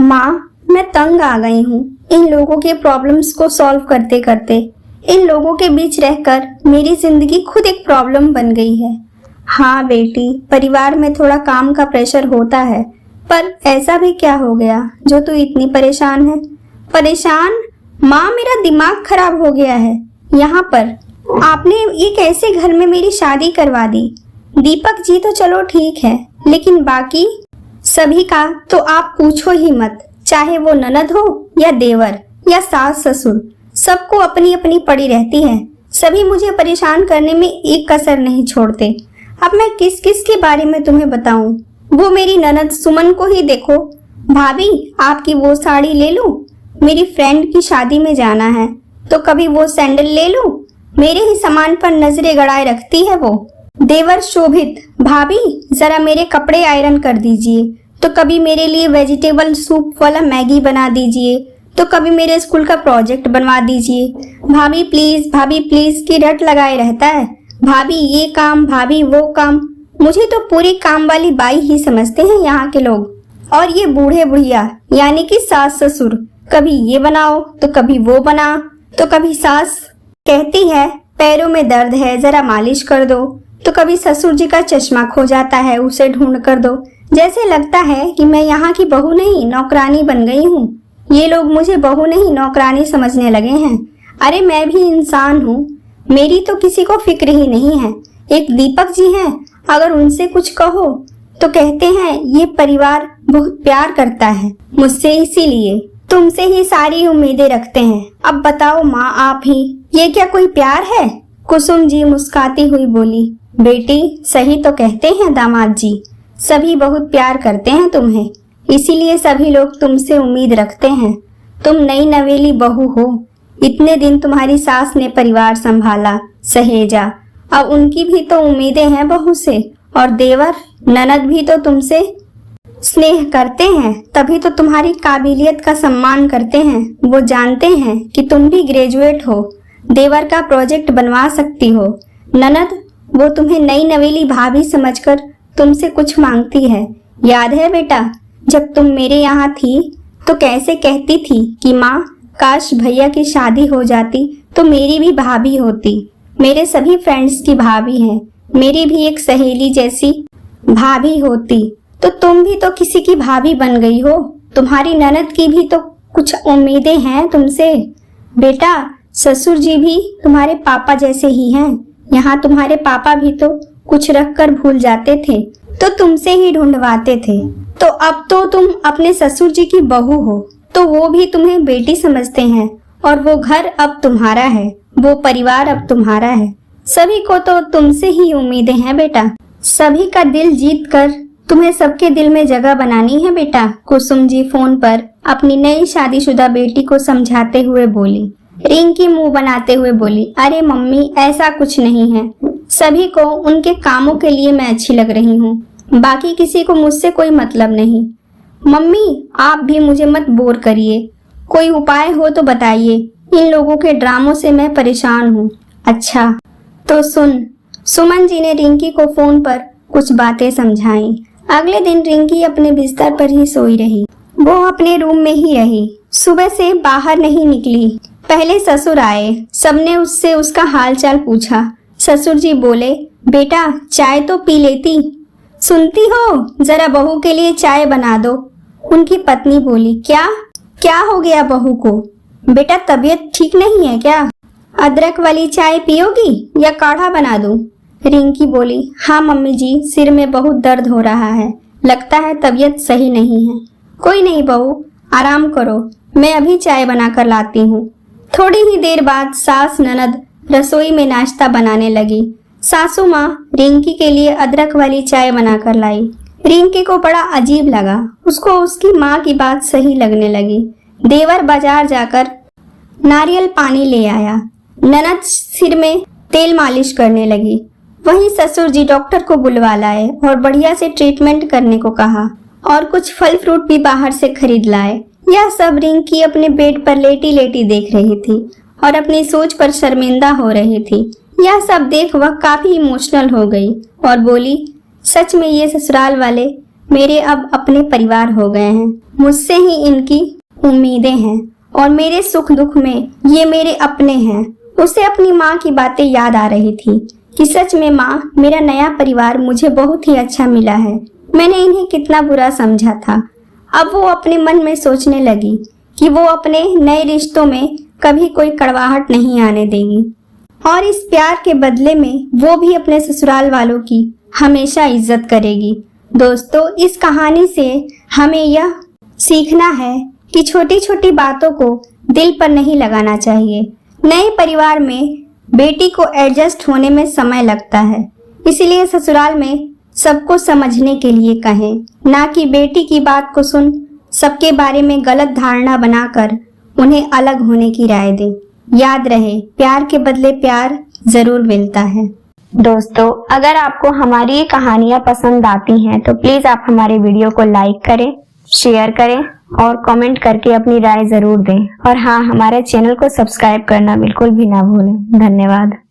माँ, मैं तंग आ गई हूँ इन लोगों के प्रॉब्लम्स को सॉल्व करते करते। इन लोगों के बीच रहकर मेरी जिंदगी खुद एक प्रॉब्लम बन गई है। हाँ बेटी, परिवार में थोड़ा काम का प्रेशर होता है, पर ऐसा भी क्या हो गया जो तू इतनी परेशान है? परेशान? माँ, मेरा दिमाग खराब हो गया है। यहाँ पर आपने ये कैसे घर में मेरी शादी करवा दी? दीपक जी तो चलो ठीक है, लेकिन बाकी सभी का तो आप पूछो ही मत। चाहे वो ननद हो या देवर या सास ससुर, सबको अपनी अपनी पड़ी रहती है। सभी मुझे परेशान करने में एक कसर नहीं छोड़ते। अब मैं किस किस के बारे में तुम्हें बताऊं? वो मेरी ननद सुमन को ही देखो। भाभी, आपकी वो साड़ी ले लूं? मेरी फ्रेंड की शादी में जाना है तो कभी वो सैंडल ले लूं? मेरे ही सामान पर नजरें गड़ाए रखती है वो। देवर शोभित, भाभी जरा मेरे कपड़े आयरन कर दीजिए, तो कभी मेरे लिए वेजिटेबल सूप वाला मैगी बना दीजिए, तो कभी मेरे स्कूल का प्रोजेक्ट बनवा दीजिए। भाभी प्लीज की रट लगाए रहता है। भाभी ये काम, भाभी वो काम। मुझे तो पूरी काम वाली बाई ही समझते हैं यहाँ के लोग। और ये बूढ़े बुढ़िया यानी कि सास ससुर, कभी ये बनाओ तो कभी वो बना। तो कभी सास कहती है पैरों में दर्द है, जरा मालिश कर दो, तो कभी ससुर जी का चश्मा खो जाता है, उसे ढूंढ कर दो। जैसे लगता है कि मैं यहाँ की बहू नहीं नौकरानी बन गई हूँ। ये लोग मुझे बहू नहीं नौकरानी समझने लगे हैं। अरे मैं भी इंसान हूँ, मेरी तो किसी को फिक्र ही नहीं है। एक दीपक जी हैं, अगर उनसे कुछ कहो तो कहते हैं ये परिवार बहुत प्यार करता है मुझसे, इसीलिए तुमसे ही सारी उम्मीदें रखते हैं। अब बताओ माँ, आप ही, ये क्या कोई प्यार है? कुसुम जी मुस्कुराती हुई बोली, बेटी सही तो कहते हैं दामाद जी, सभी बहुत प्यार करते हैं तुम्हें, इसीलिए सभी लोग तुमसे उम्मीद रखते हैं। तुम नई नवेली बहू हो, इतने दिन तुम्हारी सास ने परिवार संभाला, सहेजा, अब उनकी भी तो उम्मीदें हैं बहू से। और देवर ननद भी तो तुमसे स्नेह करते हैं, तभी तो तुम्हारी काबिलियत का सम्मान करते हैं। वो जानते हैं कि तुम भी ग्रेजुएट हो, देवर का प्रोजेक्ट बनवा सकती हो। ननद, वो तुम्हें नई नवेली भाभी समझकर तुमसे कुछ मांगती है। याद है बेटा, जब तुम मेरे यहाँ थी तो कैसे कहती थी कि माँ, काश भैया की शादी हो जाती तो मेरी भी भाभी होती। मेरे सभी फ्रेंड्स की भाभी हैं, मेरी भी एक सहेली जैसी भाभी होती। तो तुम भी तो किसी की भाभी बन गई हो। तुम्हारी ननद की भी तो कुछ उम्मीदें हैं तुमसे। बेटा, ससुर जी भी तुम्हारे पापा जैसे ही हैं। यहाँ तुम्हारे पापा भी तो कुछ रख कर भूल जाते थे तो तुमसे ही ढूंढवाते थे। तो अब तो तुम अपने ससुर जी की बहू हो तो वो भी तुम्हें बेटी समझते हैं। और वो घर अब तुम्हारा है, वो परिवार अब तुम्हारा है। सभी को तो तुमसे ही उम्मीदें हैं बेटा। सभी का दिल जीत कर तुम्हें सबके दिल में जगह बनानी है बेटा। कुसुम जी फोन पर अपनी नई शादीशुदा बेटी को समझाते हुए बोली। रिंकी मुंह बनाते हुए बोली, अरे मम्मी, ऐसा कुछ नहीं है। सभी को उनके कामों के लिए मैं अच्छी लग रही हूँ, बाकी किसी को मुझसे कोई मतलब नहीं। मम्मी, आप भी मुझे मत बोर करिए, कोई उपाय हो तो बताइए। इन लोगों के ड्रामों से मैं परेशान हूँ। अच्छा तो सुन। सुमन जी ने रिंकी को फोन पर कुछ बातें समझाई। अगले दिन रिंकी अपने बिस्तर पर ही सोई रही। वो अपने रूम में ही रही, सुबह से बाहर नहीं निकली। पहले ससुर आए, सबने उससे उसका हालचाल पूछा। ससुर जी बोले, बेटा चाय तो पी लेती। सुनती हो, जरा बहू के लिए चाय बना दो। उनकी पत्नी बोली, क्या हो गया बहू को? बेटा तबीयत ठीक नहीं है क्या? अदरक वाली चाय पियोगी या काढ़ा बना दूं? रिंकी बोली, हाँ मम्मी जी, सिर में बहुत दर्द हो रहा है, लगता है तबीयत सही नहीं है। कोई नहीं बहू, आराम करो, मैं अभी चाय बनाकर लाती हूँ। थोड़ी ही देर बाद सास ननद रसोई में नाश्ता बनाने लगी। सासू माँ रिंकी के लिए अदरक वाली चाय बनाकर लाई। रिंकी को बड़ा अजीब लगा, उसको उसकी माँ की बात सही लगने लगी। देवर बाजार जाकर नारियल पानी ले आया। ननद सिर में तेल मालिश करने लगी। वहीं ससुर जी डॉक्टर को बुलवा लाए और बढ़िया से ट्रीटमेंट करने को कहा और कुछ फल फ्रूट भी बाहर से खरीद लाए। यह सब रिंकी अपने बेड पर लेटी लेटी देख रही थी और अपनी सोच पर शर्मिंदा हो रही थी। यह सब देख वह काफी इमोशनल हो गई और बोली, सच में ये ससुराल वाले मेरे अब अपने परिवार हो गए हैं। मुझसे ही इनकी उम्मीदें हैं और मेरे सुख दुख में ये मेरे अपने हैं। उसे अपनी माँ की बातें याद आ रही थी कि सच में माँ, मेरा नया परिवार मुझे बहुत ही अच्छा मिला है। मैंने इन्हें कितना बुरा समझा था। अब वो अपने मन में सोचने लगी कि वो अपने नए रिश्तों में कभी कोई कड़वाहट नहीं आने देगी और इस प्यार के बदले में वो भी अपने ससुराल वालों की हमेशा इज्जत करेगी। दोस्तों, इस कहानी से हमें यह सीखना है कि छोटी छोटी बातों को दिल पर नहीं लगाना चाहिए। नए परिवार में बेटी को एडजस्ट होने में समय लगता है, इसलिए ससुराल में सबको समझने के लिए कहें, ना कि बेटी की बात को सुन सबके बारे में गलत धारणा बनाकर उन्हें अलग होने की राय दें। याद रहे, प्यार के बदले प्यार जरूर मिलता है। दोस्तों, अगर आपको हमारी ये कहानियाँ पसंद आती हैं तो प्लीज आप हमारे वीडियो को लाइक करें, शेयर करें और कमेंट करके अपनी राय जरूर दें। और हाँ, हमारे चैनल को सब्सक्राइब करना बिल्कुल भी ना भूलें। धन्यवाद।